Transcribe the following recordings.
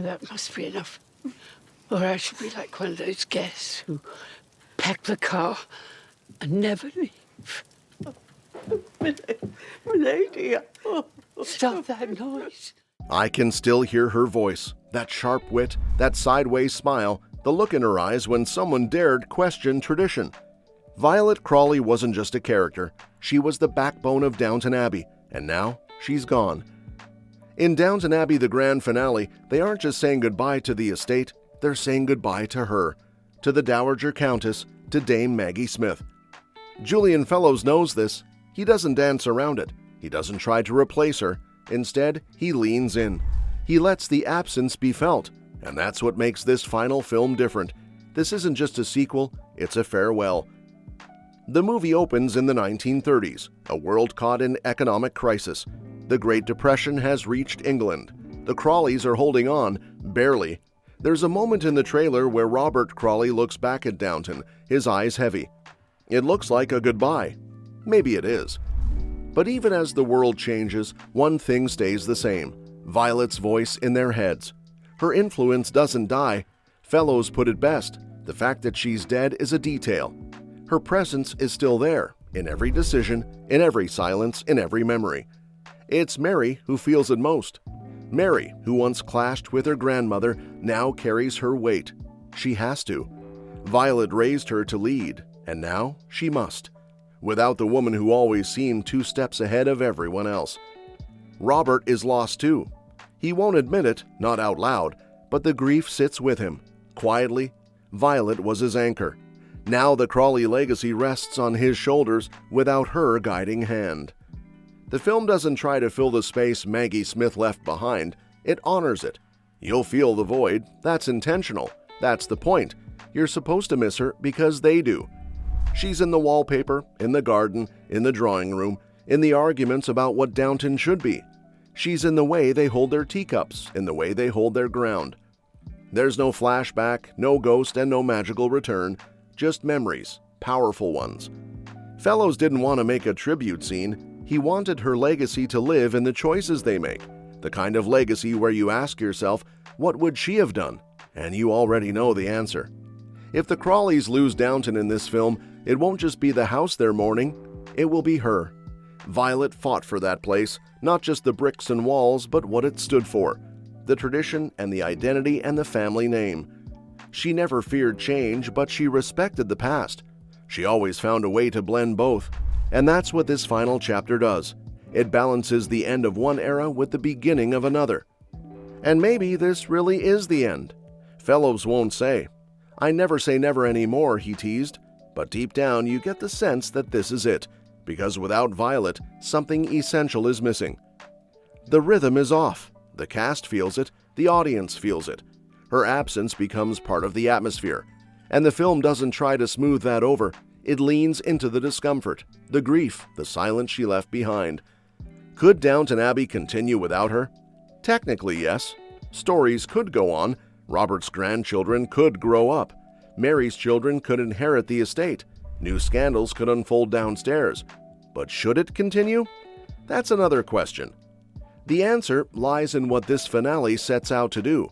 that must be enough. Or I should be like one of those guests who pack the car and never leave. Milady, stop that noise. I can still hear her voice, that sharp wit, that sideways smile, the look in her eyes when someone dared question tradition. Violet Crawley wasn't just a character, she was the backbone of Downton Abbey, and now she's gone. In Downton Abbey, the grand finale, they aren't just saying goodbye to the estate, they're saying goodbye to her, to the Dowager Countess, to Dame Maggie Smith. Julian Fellowes knows this. He doesn't dance around it. He doesn't try to replace her. Instead, he leans in. He lets the absence be felt, and that's what makes this final film different. This isn't just a sequel, it's a farewell. The movie opens in the 1930s, a world caught in economic crisis. The Great Depression has reached England. The Crawleys are holding on, barely. There's a moment in the trailer where Robert Crawley looks back at Downton, his eyes heavy. It looks like a goodbye. Maybe it is. But even as the world changes, one thing stays the same: Violet's voice in their heads. Her influence doesn't die. Fellowes put it best: the fact that she's dead is a detail. Her presence is still there, in every decision, in every silence, in every memory. It's Mary who feels it most. Mary, who once clashed with her grandmother, now carries her weight. She has to. Violet raised her to lead, and now she must. Without the woman who always seemed 2 steps ahead of everyone else. Robert is lost too. He won't admit it, not out loud, but the grief sits with him. Quietly, Violet was his anchor. Now the Crawley legacy rests on his shoulders without her guiding hand. The film doesn't try to fill the space Maggie Smith left behind. It honors it. You'll feel the void. That's intentional. That's the point. You're supposed to miss her because they do. She's in the wallpaper, in the garden, in the drawing room, in the arguments about what Downton should be. She's in the way they hold their teacups, in the way they hold their ground. There's no flashback, no ghost, and no magical return, just memories, powerful ones. Fellowes didn't want to make a tribute scene. He wanted her legacy to live in the choices they make, the kind of legacy where you ask yourself, what would she have done? And you already know the answer. If the Crawleys lose Downton in this film, it won't just be the house they're mourning, it will be her. Violet fought for that place, not just the bricks and walls, but what it stood for, the tradition and the identity and the family name. She never feared change, but she respected the past. She always found a way to blend both, and that's what this final chapter does. It balances the end of one era with the beginning of another. And maybe this really is the end. Fellowes won't say. I never say never anymore, he teased. But deep down, you get the sense that this is it, because without Violet, something essential is missing. The rhythm is off. The cast feels it. The audience feels it. Her absence becomes part of the atmosphere. And the film doesn't try to smooth that over. It leans into the discomfort, the grief, the silence she left behind. Could Downton Abbey continue without her? Technically, yes. Stories could go on. Robert's grandchildren could grow up. Mary's children could inherit the estate. New scandals could unfold downstairs. But should it continue? That's another question. The answer lies in what this finale sets out to do.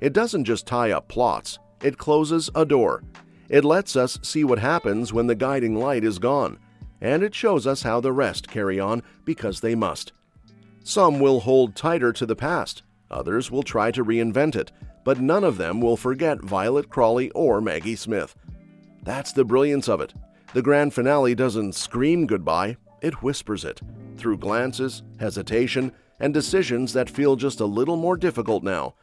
It doesn't just tie up plots. It closes a door. It lets us see what happens when the guiding light is gone. And it shows us how the rest carry on because they must. Some will hold tighter to the past. Others will try to reinvent it. But none of them will forget Violet Crawley or Maggie Smith. That's the brilliance of it. The grand finale doesn't scream goodbye, it whispers it, through glances, hesitation, and decisions that feel just a little more difficult now.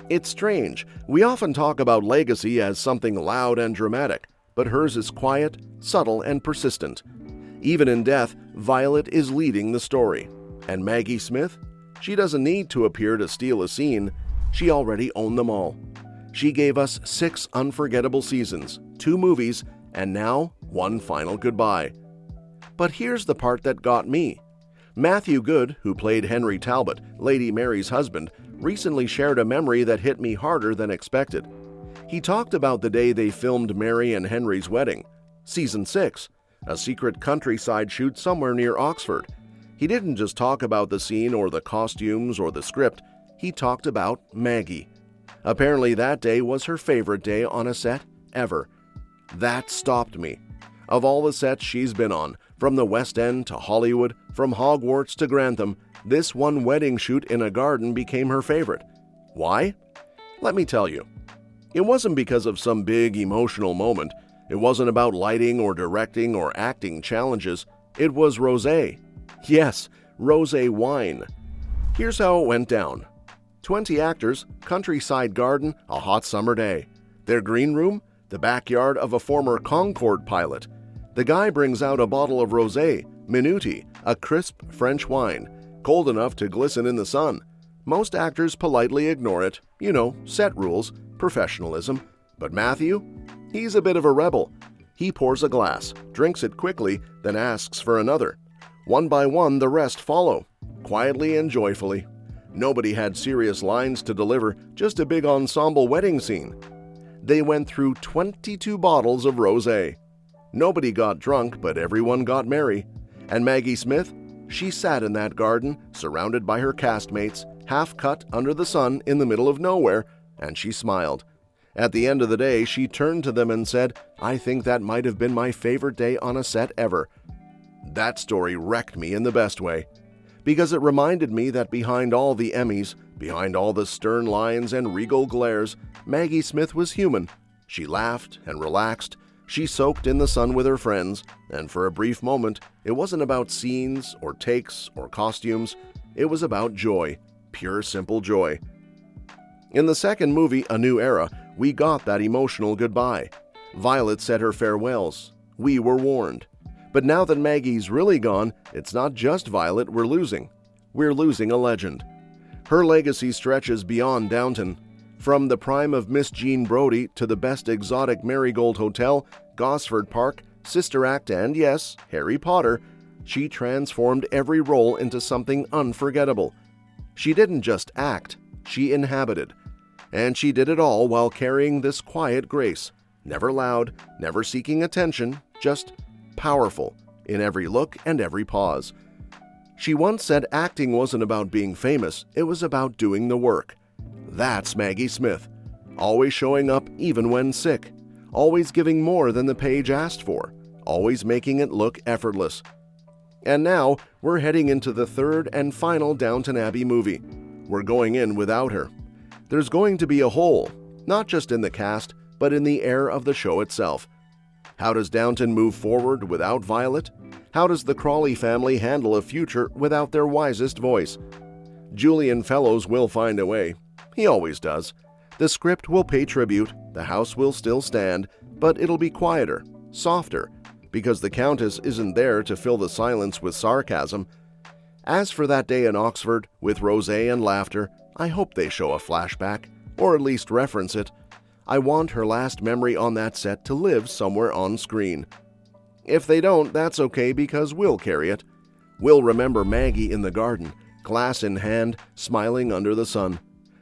It's strange. We often talk about legacy as something loud and dramatic, but hers is quiet, subtle, and persistent. Even in death, Violet is leading the story. And Maggie Smith? She doesn't need to appear to steal a scene. She already owned them all. She gave us 6 unforgettable seasons, 2 movies, and now 1 final goodbye. But here's the part that got me. Matthew Goode, who played Henry Talbot, Lady Mary's husband, recently shared a memory that hit me harder than expected. He talked about the day they filmed Mary and Henry's wedding, Season 6, a secret countryside shoot somewhere near Oxford. He didn't just talk about the scene or the costumes or the script. He talked about Maggie. Apparently that day was her favorite day on a set ever. That stopped me. Of all the sets she's been on, from the West End to Hollywood, from Hogwarts to Grantham, this one wedding shoot in a garden became her favorite. Why? Let me tell you. It wasn't because of some big emotional moment. It wasn't about lighting or directing or acting challenges. It was rosé. Yes, rosé wine. Here's how it went down. 20 actors, countryside garden, a hot summer day. Their green room, the backyard of a former Concorde pilot. The guy brings out a bottle of rosé, Minuti, a crisp French wine, cold enough to glisten in the sun. Most actors politely ignore it. You know, set rules, professionalism. But Matthew? He's a bit of a rebel. He pours a glass, drinks it quickly, then asks for another. One by one, the rest follow, quietly and joyfully. Nobody had serious lines to deliver, just a big ensemble wedding scene. They went through 22 bottles of rosé. Nobody got drunk, but everyone got merry. And Maggie Smith? She sat in that garden, surrounded by her castmates, half cut under the sun in the middle of nowhere, and she smiled. At the end of the day, she turned to them and said, "I think that might have been my favorite day on a set ever." That story wrecked me in the best way, because it reminded me that behind all the Emmys, behind all the stern lines and regal glares, Maggie Smith was human. She laughed and relaxed. She soaked in the sun with her friends, and for a brief moment, it wasn't about scenes or takes or costumes. It was about joy, pure simple joy. In the second movie, A New Era, we got that emotional goodbye. Violet said her farewells. We were warned. But now that Maggie's really gone, it's not just Violet we're losing. We're losing a legend. Her legacy stretches beyond Downton. From the prime of Miss Jean Brodie to the best exotic Marigold Hotel, Gosford Park, Sister Act, and yes, Harry Potter, she transformed every role into something unforgettable. She didn't just act, she inhabited. And she did it all while carrying this quiet grace, never loud, never seeking attention, just powerful in every look and every pause. She once said acting wasn't about being famous, it was about doing the work. That's Maggie Smith, always showing up even when sick, always giving more than the page asked for, always making it look effortless. And now we're heading into the third and final Downton Abbey movie. We're going in without her. There's going to be a hole, not just in the cast, but in the air of the show itself. How does Downton move forward without Violet? How does the Crawley family handle a future without their wisest voice? Julian Fellowes will find a way. He always does. The script will pay tribute, the house will still stand, but it'll be quieter, softer, because the Countess isn't there to fill the silence with sarcasm. As for that day in Oxford, with rosé and laughter, I hope they show a flashback, or at least reference it. I want her last memory on that set to live somewhere on screen. If they don't, that's okay because we'll carry it. We'll remember Maggie in the garden, glass in hand, smiling under the sun,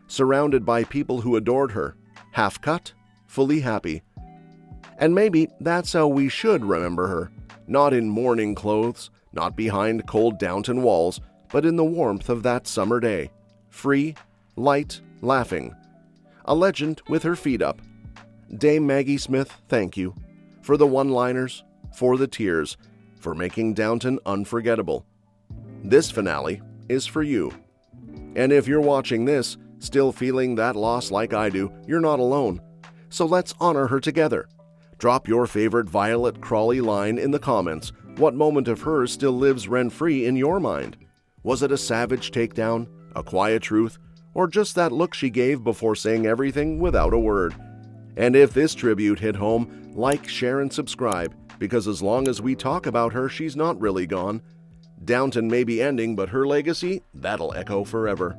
surrounded by people who adored her, half cut, fully happy. And maybe that's how we should remember her, not in mourning clothes, not behind cold Downton walls, but in the warmth of that summer day, free, light, laughing. A legend with her feet up. Dame Maggie Smith, thank you. For the one-liners, for the tears, for making Downton unforgettable. This finale is for you. And if you're watching this, still feeling that loss like I do, you're not alone. So let's honor her together. Drop your favorite Violet Crawley line in the comments. What moment of hers still lives rent-free in your mind? Was it a savage takedown, a quiet truth, or just that look she gave before saying everything without a word? And if this tribute hit home, like, share, and subscribe, because as long as we talk about her, she's not really gone. Downton may be ending, but her legacy, that'll echo forever.